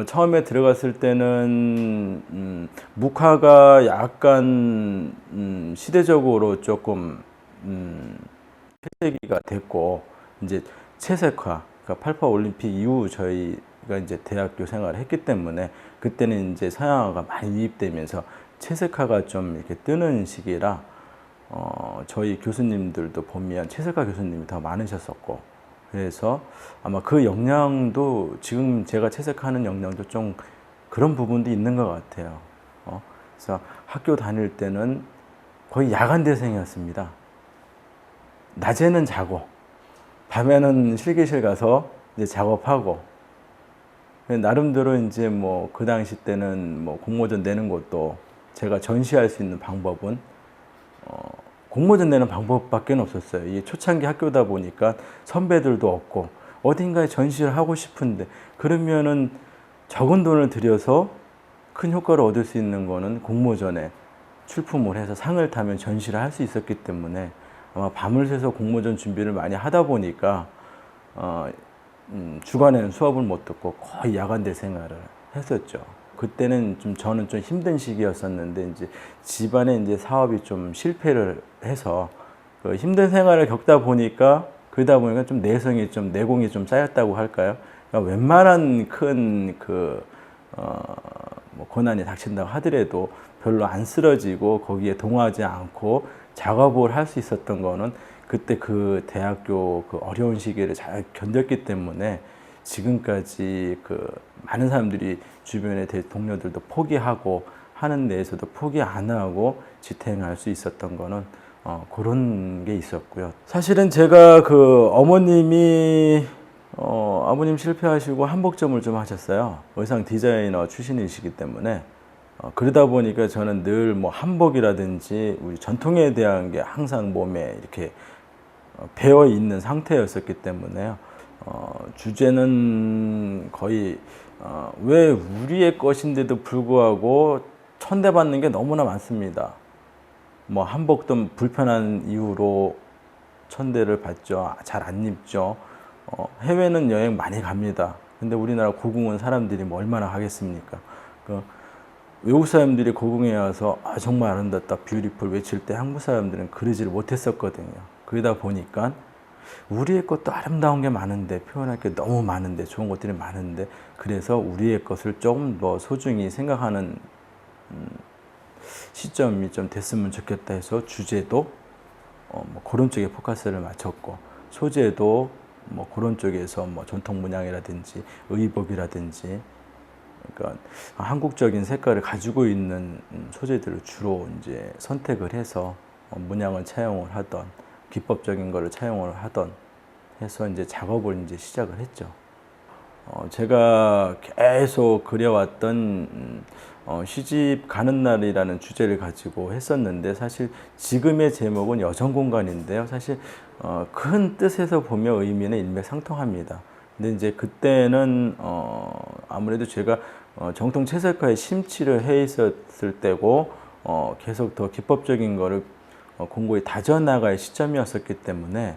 처음에 들어갔을 때는 묵화가 약간 시대적으로 조금 폐쇄기가 됐고, 이제 채색화, 그러니까 88 올림픽 이후 저희가 이제 대학교 생활을 했기 때문에 그때는 이제 서양화가 많이 유입되면서 채색화가 좀 이렇게 뜨는 시기라 저희 교수님들도 보면 채색화 교수님이 더 많으셨었고, 그래서 아마 그 역량도 지금 제가 채색하는 역량도 좀 그런 부분도 있는 것 같아요. 그래서 학교 다닐 때는 거의 야간대생이었습니다. 낮에는 자고 밤에는 실기실 가서 이제 작업하고, 나름대로 이제 뭐 그 당시 때는 뭐 공모전 내는 것도 제가 전시할 수 있는 방법은 공모전 내는 방법밖에 없었어요. 이게 초창기 학교다 보니까 선배들도 없고 어딘가에 전시를 하고 싶은데, 그러면은 적은 돈을 들여서 큰 효과를 얻을 수 있는 거는 공모전에 출품을 해서 상을 타면 전시를 할 수 있었기 때문에 아마 밤을 새서 공모전 준비를 많이 하다 보니까 주간에는 수업을 못 듣고 거의 야간대 생활을 했었죠. 그때는 저는 좀 힘든 시기였었는데, 이제 집안에 이제 사업이 좀 실패를 해서 그 힘든 생활을 겪다 보니까, 그러다 보니까 좀 내공이 좀 쌓였다고 할까요? 그러니까 웬만한 큰 뭐 고난이 닥친다고 하더라도 별로 안 쓰러지고 거기에 동하지 않고 작업을 할 수 있었던 거는 그때 그 대학교 그 어려운 시기를 잘 견뎠기 때문에 지금까지 그 많은 사람들이 주변의 동료들도 포기하고 하는 데에서도 포기 안 하고 지탱할 수 있었던 거는 그런 게 있었고요. 사실은 제가 그 아버님 실패하시고 한복점을 좀 하셨어요. 의상 디자이너 출신이시기 때문에 그러다 보니까 저는 늘 뭐 한복이라든지 우리 전통에 대한 게 항상 몸에 이렇게 배어 있는 상태였었기 때문에요. 주제는 거의 왜 우리의 것인데도 불구하고 천대받는 게 너무나 많습니다. 뭐 한복도 불편한 이유로 천대를 받죠. 잘 안 입죠. 해외는 여행 많이 갑니다. 근데 우리나라 고궁은 사람들이 뭐 얼마나 가겠습니까? 외국 사람들이 고궁에 와서 정말 아름답다, 뷰티풀 외칠 때 한국 사람들은 그러지를 못했었거든요. 그러다 보니까 우리의 것도 아름다운 게 많은데, 표현할 게 너무 많은데, 좋은 것들이 많은데, 그래서 우리의 것을 조금 더 소중히 생각하는 시점이 좀 됐으면 좋겠다 해서 주제도 뭐 그런 쪽에 포커스를 맞췄고, 소재도 뭐 그런 쪽에서 뭐 전통 문양이라든지 의복이라든지, 그러니까 한국적인 색깔을 가지고 있는 소재들을 주로 이제 선택을 해서 문양을 차용을 하던, 기법적인 거를 차용을 하던 해서 이제 작업을 이제 시작을 했죠. 제가 계속 그려왔던 시집 가는 날이라는 주제를 가지고 했었는데, 사실 지금의 제목은 여정공간인데요. 사실 큰 뜻에서 보면 의미는 일맥상통합니다. 근데 이제 그때는 아무래도 제가 정통 채색화에 심취를 해 있었을 때고, 계속 더 기법적인 거를 공고히 다져나갈 시점이었었기 때문에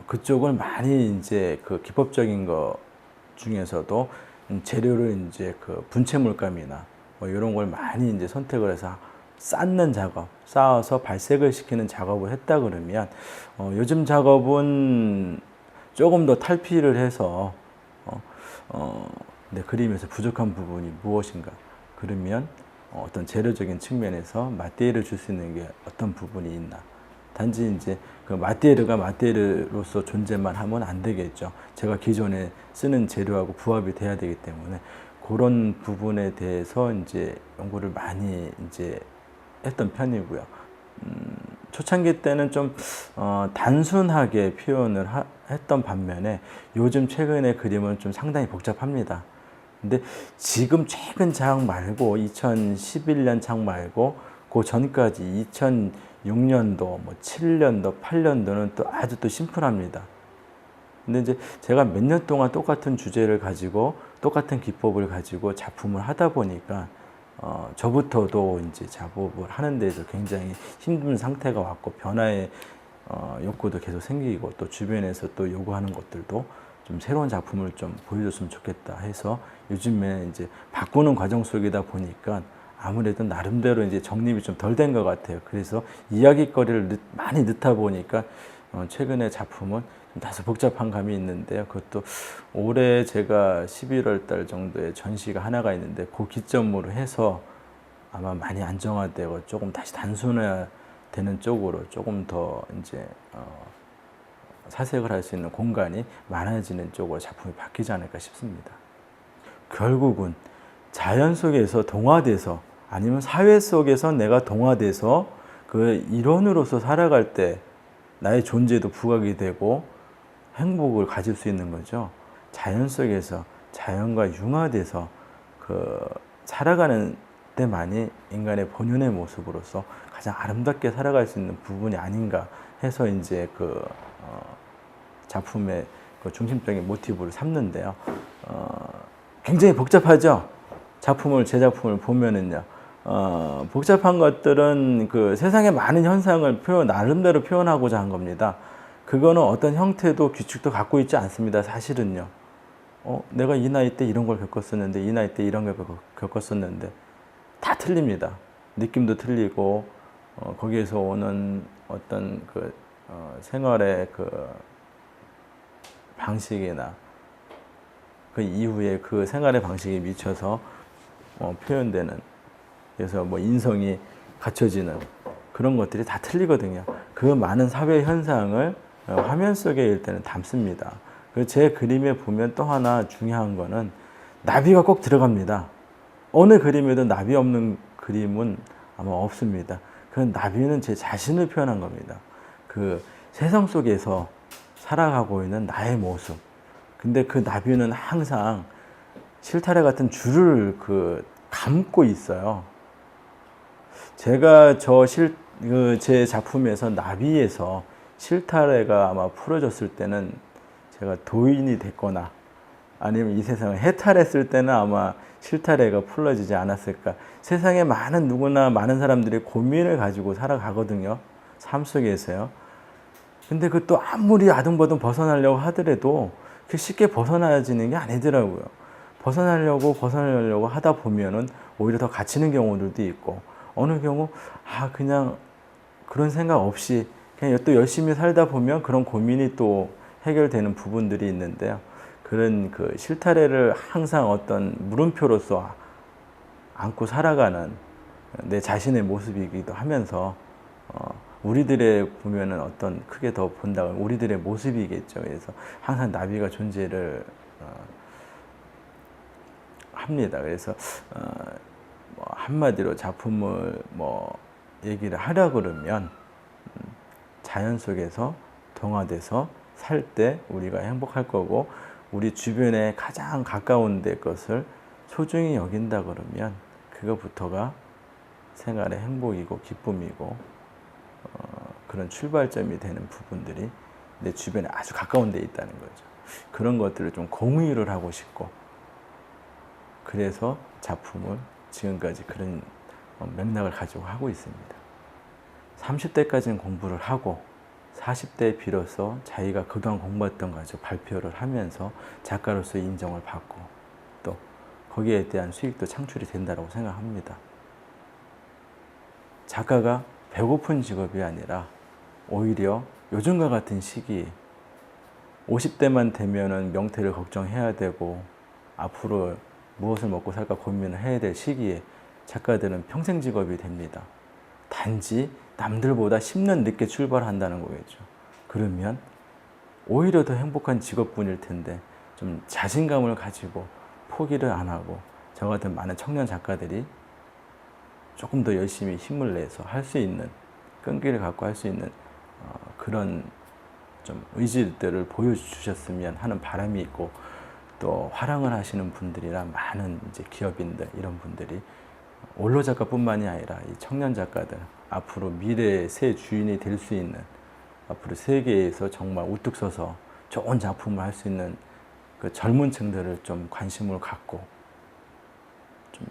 그쪽을 많이 이제 그 기법적인 거 중에서도 재료를 이제 그 분체 물감이나 뭐 이런 걸 많이 이제 선택을 해서 쌓는 작업, 쌓아서 발색을 시키는 작업을 했다 그러면, 요즘 작업은 조금 더 탈피를 해서 내 그림에서 부족한 부분이 무엇인가, 그러면 어떤 재료적인 측면에서 마테리얼을 줄 수 있는 게 어떤 부분이 있나. 단지 이제 그 마테리얼가 마테리얼로서 존재만 하면 안 되겠죠. 제가 기존에 쓰는 재료하고 부합이 돼야 되기 때문에 그런 부분에 대해서 이제 연구를 많이 이제 했던 편이고요. 초창기 때는 좀 단순하게 표현을 했던 반면에 요즘 최근의 그림은 좀 상당히 복잡합니다. 근데 지금 최근 작 말고 2011년 작 말고 그 전까지 2006년도, 뭐 7년도, 8년도는 또 아주 또 심플합니다. 근데 이제 제가 몇 년 동안 똑같은 주제를 가지고 똑같은 기법을 가지고 작품을 하다 보니까 저부터도 이제 작업을 하는 데서 굉장히 힘든 상태가 왔고 변화의 욕구도 계속 생기고 또 주변에서 또 요구하는 것들도 좀 새로운 작품을 좀 보여줬으면 좋겠다 해서 요즘에 이제 바꾸는 과정 속이다 보니까 아무래도 나름대로 이제 정립이 좀 덜 된 것 같아요. 그래서 이야기거리를 많이 넣다 보니까 최근에 작품은 좀 다소 복잡한 감이 있는데요. 그것도 올해 제가 11월 달 정도에 전시가 하나가 있는데 그 기점으로 해서 아마 많이 안정화되고 조금 다시 단순화되는 쪽으로 조금 더 이제 사색을 할 수 있는 공간이 많아지는 쪽으로 작품이 바뀌지 않을까 싶습니다. 결국은 자연 속에서 동화돼서 아니면 사회 속에서 내가 동화돼서 그 일원으로서 살아갈 때 나의 존재도 부각이 되고 행복을 가질 수 있는 거죠. 자연 속에서 자연과 융화돼서 그 살아가는 때만이 인간의 본연의 모습으로서 가장 아름답게 살아갈 수 있는 부분이 아닌가 해서 이제 작품의 그 중심적인 모티브를 삼는데요. 굉장히 복잡하죠. 제 작품을 보면은요. 복잡한 것들은 그 세상의 많은 현상을 나름대로 표현하고자 한 겁니다. 그거는 어떤 형태도 규칙도 갖고 있지 않습니다. 사실은요. 내가 이 나이 때 이런 걸 겪었었는데, 이 나이 때 이런 걸 겪었었는데, 다 틀립니다. 느낌도 틀리고, 거기에서 오는 어떤 생활의 방식이나 그 이후에 그 생활의 방식에 미쳐서 표현되는, 그래서 뭐 인성이 갖춰지는 그런 것들이 다 틀리거든요. 그 많은 사회 현상을 화면 속에 일단은 담습니다. 제 그림에 보면 또 하나 중요한 거는 나비가 꼭 들어갑니다. 어느 그림에도 나비 없는 그림은 아마 없습니다. 그 나비는 제 자신을 표현한 겁니다. 그 세상 속에서 살아가고 있는 나의 모습. 근데 그 나비는 항상 실타래 같은 줄을 감고 있어요. 제가 제 작품에서 나비에서 실타래가 아마 풀어졌을 때는 제가 도인이 됐거나 아니면 이 세상을 해탈했을 때는 아마 실타래가 풀어지지 않았을까. 세상에 누구나 많은 사람들이 고민을 가지고 살아가거든요. 삶 속에서요. 근데 그것도 아무리 아등바등 벗어나려고 하더라도 쉽게 벗어나지는 게 아니더라고요. 벗어나려고 하다 보면은 오히려 더 갇히는 경우들도 있고, 어느 경우, 그냥 그런 생각 없이 그냥 또 열심히 살다 보면 그런 고민이 또 해결되는 부분들이 있는데요. 그런 실타래를 항상 어떤 물음표로서 안고 살아가는 내 자신의 모습이기도 하면서, 우리들의 보면은 어떤 크게 더 본다면 우리들의 모습이겠죠. 그래서 항상 나비가 존재를 합니다. 그래서 한마디로 작품을 얘기를 하려 그러면 자연 속에서 동화돼서 살 때 우리가 행복할 거고, 우리 주변에 가장 가까운 데 것을 소중히 여긴다 그러면 그거부터가 생활의 행복이고 기쁨이고 그런 출발점이 되는 부분들이 내 주변에 아주 가까운 데 있다는 거죠. 그런 것들을 좀 공유를 하고 싶고, 그래서 작품을 지금까지 그런 맥락을 가지고 하고 있습니다. 30대까지는 공부를 하고 40대에 비로소 자기가 그동안 공부했던 거 가지고 발표를 하면서 작가로서 인정을 받고 또 거기에 대한 수익도 창출이 된다고 생각합니다. 작가가 배고픈 직업이 아니라 오히려 요즘과 같은 시기에 50대만 되면은 명태를 걱정해야 되고 앞으로 무엇을 먹고 살까 고민을 해야 될 시기에 작가들은 평생 직업이 됩니다. 단지 남들보다 10년 늦게 출발한다는 거겠죠. 그러면 오히려 더 행복한 직업군일 텐데 좀 자신감을 가지고 포기를 안 하고 저 같은 많은 청년 작가들이 조금 더 열심히 힘을 내서 할 수 있는, 끈기를 갖고 할 수 있는 그런 좀 의지들을 보여주셨으면 하는 바람이 있고, 또 화랑을 하시는 분들이나 많은 이제 기업인들 이런 분들이 원로 작가뿐만이 아니라 이 청년 작가들 앞으로 미래의 새 주인이 될 수 있는, 앞으로 세계에서 정말 우뚝 서서 좋은 작품을 할 수 있는 그 젊은 층들을 좀 관심을 갖고 좀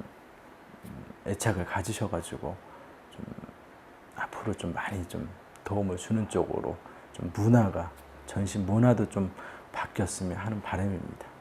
애착을 가지셔가지고 좀 앞으로 좀 많이 좀 도움을 주는 쪽으로 좀 문화가 전시 문화도 좀 바뀌었으면 하는 바람입니다.